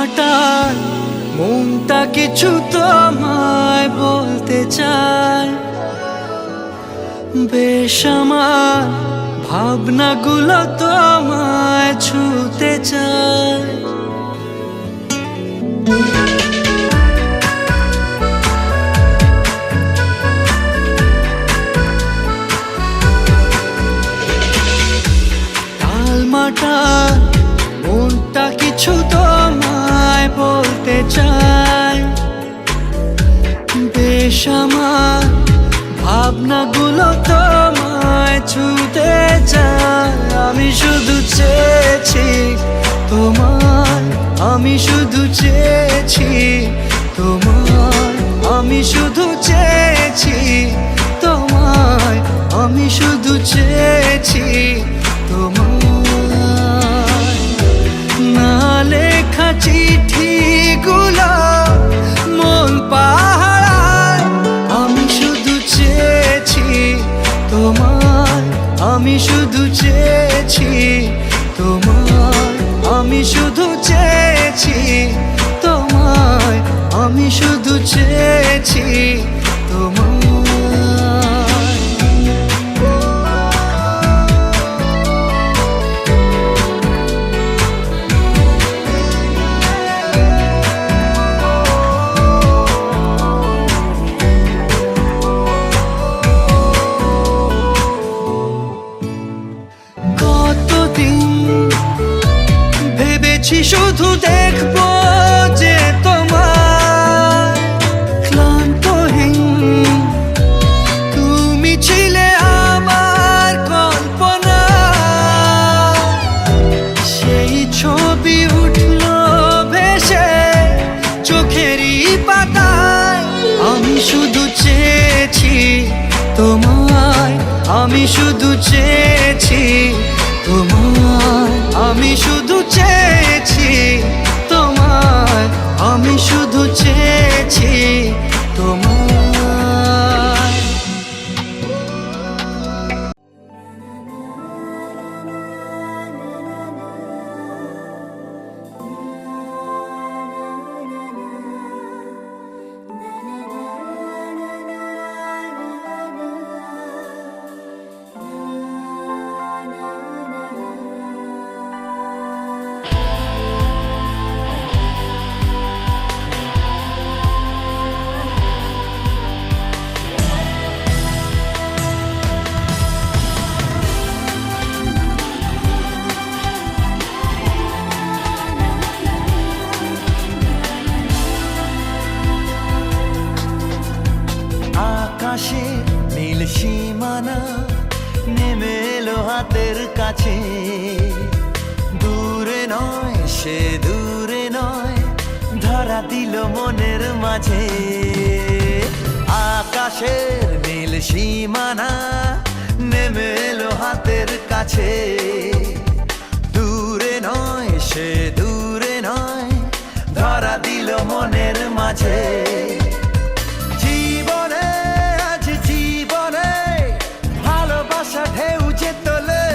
মাটার মনটা কিছু তোমায় বলতে চায়, বেশ আমার ভাবনাগুলো তোমায় ছুতে চায়। টালমাটাল মনটা কিছু তোমায় বলতে চায়, বেশ আমার ভাবনাগুলো তোমায় ছুতে চায়। আমি শুধু চেয়েছি তোমায়, আমি শুধু চেয়েছি তোমায়, আমি শুধু চেয়েছি তোমায়, আমি শুধু চেয়েছি তোমায়। না লেখা চিঠিগুলো মন পাহারায়, আমি শুধু চেয়েছি তোমায়, আমি শুধু চেয়েছি তোমায়, আমি শুধু চেয়েছি তোমায়, আমি শুধু চেয়েছি তোমায়। ভেবেছি শুধু দেখবো যে তোমার ক্লান্তহীন, তুমি ছিলে আমার কল্পনা। সেই ছবি উঠলো ভেসে চোখেরই পাতায়। আমি শুধু চেয়েছি তোমায়, আমি শুধু চেয়েছি তোমায়, আমি শুধু চেয়েছি তোমায়, আমি শুধু চেয়েছি তোমায়। আকাশে নীল সীমানা নেমে এলো হাতের কাছে, দূরে নয় সে দূরে নয়, ধরা দিল মনের মাঝে। আকাশের নীল সীমানা নেমে এলো হাতের কাছে, দূরে নয় সে দূরে নয়, ধরা দিল মনের মাঝে। ঢেউ যে তোলে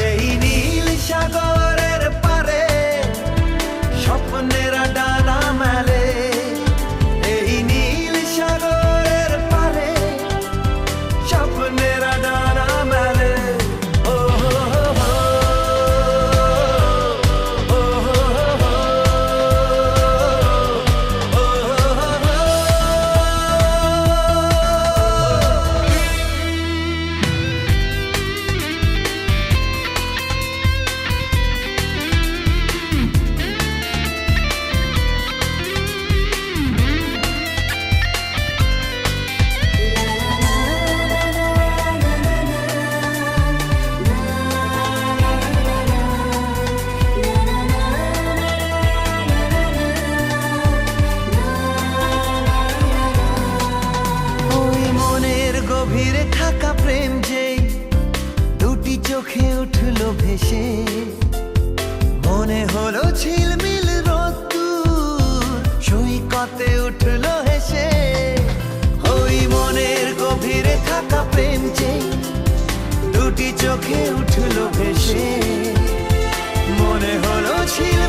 এই নীল সাগরের পারে, স্বপ্নেরা ডানা মেলে এই নীল সাগরের পারে, স্বপ্নেরা ডানা মেলে। ও গভীরে থাকা প্রেম যেই দুটি চোখে উঠলো ভেসে, মনে হলো ঝিলমিল রোদ্দুর সৈকতে উঠলো হেসে। ওই মনের গভীরে থাকা প্রেম যেই দুটি চোখে উঠলো ভেসে, মনে হলো ছিল